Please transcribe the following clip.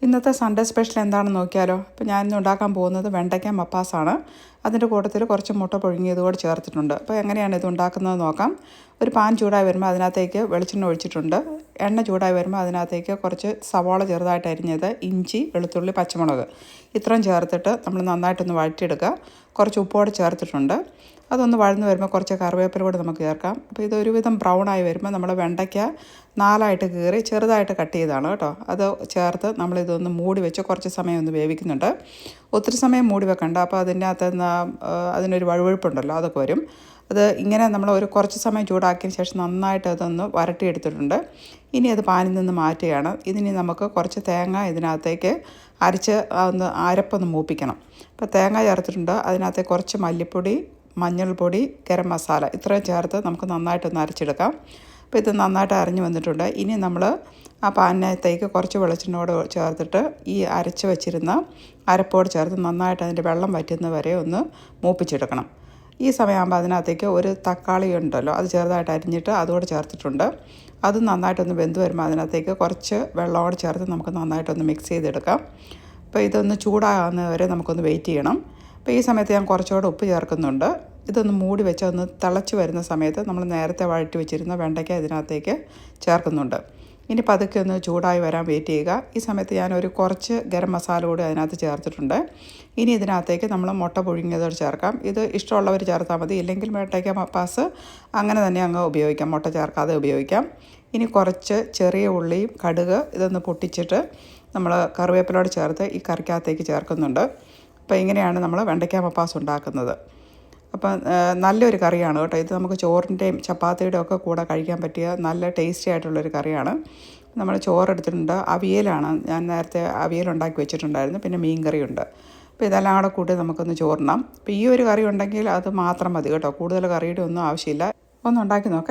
ഇന്നത്തെ Sunday special എന്താണെന്ന് നോക്കിയാലോ. അപ്പോൾ ഞാനിന്ന് ഉണ്ടാക്കാൻ പോകുന്നത് വെണ്ടയ്ക്ക മപ്പാസാണ്. അതിൻ്റെ കൂട്ടത്തിൽ കുറച്ച് മുട്ട പുഴുങ്ങിയത് കൂടെ ചേർത്തിട്ടുണ്ട്. അപ്പോൾ എങ്ങനെയാണ് ഇത് ഉണ്ടാക്കുന്നത് നോക്കാം. ഒരു പാൻ ചൂടായി വരുമ്പോൾ അതിനകത്തേക്ക് വെളിച്ചെണ്ണ ഒഴിച്ചിട്ടുണ്ട്. എണ്ണ ചൂടായി വരുമ്പോൾ അതിനകത്തേക്ക് കുറച്ച് സവാള ചെറുതായിട്ട് അരിഞ്ഞത്, ഇഞ്ചി, വെളുത്തുള്ളി, പച്ചമുളക് ഇത്രയും ചേർത്തിട്ട് നമ്മൾ നന്നായിട്ടൊന്ന് വഴറ്റിയെടുക്കുക. കുറച്ച് ഉപ്പോടെ ചേർത്തിട്ടുണ്ട്. അതൊന്ന് വഴന്ന് വരുമ്പോൾ കുറച്ച് കറിവേപ്പില കൂടെ നമുക്ക് ചേർക്കാം. അപ്പോൾ ഇതൊരുവിധം ബ്രൗണായി വരുമ്പോൾ നമ്മൾ വെണ്ടയ്ക്ക 4ആയിട്ട് കീറി ചെറുതായിട്ട് കട്ട് ചെയ്താണ് കേട്ടോ. അത് ചേർത്ത് നമ്മളിതൊന്ന് മൂടി വെച്ച് കുറച്ച് സമയം ഒന്ന് വേവിക്കുന്നുണ്ട്. ഒത്തിരി സമയം മൂടി വെക്കണ്ട. അപ്പോൾ അതിൻ്റെ അകത്ത് അതിനൊരു വഴുവഴുപ്പുണ്ടല്ലോ, അതൊക്കെ വരും. അത് ഇങ്ങനെ നമ്മൾ ഒരു കുറച്ച് സമയം ചൂടാക്കിയതിന് ശേഷം നന്നായിട്ട് അതൊന്ന് വരട്ടിയെടുത്തിട്ടുണ്ട്. ഇനി അത് പാനിൽ നിന്ന് മാറ്റുകയാണ്. ഇതിനി നമുക്ക് കുറച്ച് തേങ്ങ ഇതിനകത്തേക്ക് അരച്ച് ഒന്ന് അരപ്പൊന്ന് മൂപ്പിക്കണം. അപ്പോൾ തേങ്ങ ചേർത്തിട്ടുണ്ട്. അതിനകത്തേക്ക് കുറച്ച് മല്ലിപ്പൊടി, മഞ്ഞൾപ്പൊടി, ഗരം മസാല ഇത്രയും ചേർത്ത് നമുക്ക് നന്നായിട്ടൊന്ന് അരച്ചെടുക്കാം. അപ്പോൾ ഇത് നന്നായിട്ട് അരഞ്ഞ് വന്നിട്ടുണ്ട്. ഇനി നമ്മൾ ആ പാനിനകത്തേക്ക് കുറച്ച് വെളിച്ചെണ്ണയോട് ചേർത്തിട്ട് ഈ അരച്ച് വെച്ചിരുന്ന അരപ്പോട് ചേർത്ത് നന്നായിട്ട് അതിൻ്റെ വെള്ളം വറ്റുന്ന വരെ ഒന്ന് മൂപ്പിച്ചെടുക്കണം. ഈ സമയമാകുമ്പോൾ അതിനകത്തേക്ക് ഒരു തക്കാളി ഉണ്ടല്ലോ, അത് ചെറുതായിട്ട് അരിഞ്ഞിട്ട് അതുകൂടെ ചേർത്തിട്ടുണ്ട്. അത് നന്നായിട്ടൊന്ന് വെന്ത് വരുമ്പോൾ അതിനകത്തേക്ക് കുറച്ച് വെള്ളമോട് ചേർത്ത് നമുക്ക് നന്നായിട്ടൊന്ന് മിക്സ് ചെയ്തെടുക്കാം. അപ്പോൾ ഇതൊന്ന് ചൂടാകുന്നത് വരെ നമുക്കൊന്ന് വെയിറ്റ് ചെയ്യണം. അപ്പോൾ ഈ സമയത്ത് ഞാൻ കുറച്ചുകൂടെ ഉപ്പ് ചേർക്കുന്നുണ്ട്. ഇതൊന്ന് മൂടി വെച്ച് ഒന്ന് തിളച്ച് വരുന്ന സമയത്ത് നമ്മൾ നേരത്തെ വഴറ്റി വെച്ചിരുന്ന വെണ്ടയ്ക്ക ഇതിനകത്തേക്ക് ചേർക്കുന്നുണ്ട്. ഇനി പതുക്കെ ഒന്ന് ചൂടായി വരാൻ വെയിറ്റ് ചെയ്യുക. ഈ സമയത്ത് ഞാനൊരു കുറച്ച് ഗരം മസാല കൂടി അതിനകത്ത് ചേർത്തിട്ടുണ്ട്. ഇനി ഇതിനകത്തേക്ക് നമ്മൾ മുട്ട പുഴുങ്ങിയതോട് ചേർക്കാം. ഇത് ഇഷ്ടമുള്ളവർ ചേർത്താൽ മതി, ഇല്ലെങ്കിൽ വെണ്ടയ്ക്ക മപ്പാസ് അങ്ങനെ തന്നെ അങ്ങ് ഉപയോഗിക്കാം, മുട്ട ചേർക്കാതെ ഉപയോഗിക്കാം. ഇനി കുറച്ച് ചെറിയ ഉള്ളിയും കടുക് ഇതൊന്ന് പൊട്ടിച്ചിട്ട് നമ്മൾ കറിവേപ്പിലോട് ചേർത്ത് ഈ കറിക്കകത്തേക്ക് ചേർക്കുന്നുണ്ട്. അപ്പോൾ ഇങ്ങനെയാണ് നമ്മൾ വെണ്ടയ്ക്ക മപ്പാസ് ഉണ്ടാക്കുന്നത്. അപ്പം നല്ലൊരു കറിയാണ് കേട്ടോ. ഇത് നമുക്ക് ചോറിൻ്റെയും ചപ്പാത്തിയുടെയും ഒക്കെ കൂടെ കഴിക്കാൻ പറ്റിയ നല്ല ടേസ്റ്റി ആയിട്ടുള്ളൊരു കറിയാണ്. നമ്മൾ ചോറെടുത്തിട്ടുണ്ട്. അവിയലാണ്, ഞാൻ നേരത്തെ അവിയലുണ്ടാക്കി വെച്ചിട്ടുണ്ടായിരുന്നു. പിന്നെ മീൻ കറിയുണ്ട്. അപ്പോൾ ഇതെല്ലാം കൂടെ കൂട്ടി നമുക്കൊന്ന് ചോറിനാം. അപ്പോൾ ഈ ഒരു കറി ഉണ്ടെങ്കിൽ അത് മാത്രം മതി കേട്ടോ. കൂടുതൽ കറിയുടെ ഒന്നും ആവശ്യമില്ല. ഒന്ന് ഉണ്ടാക്കി നോക്കാം.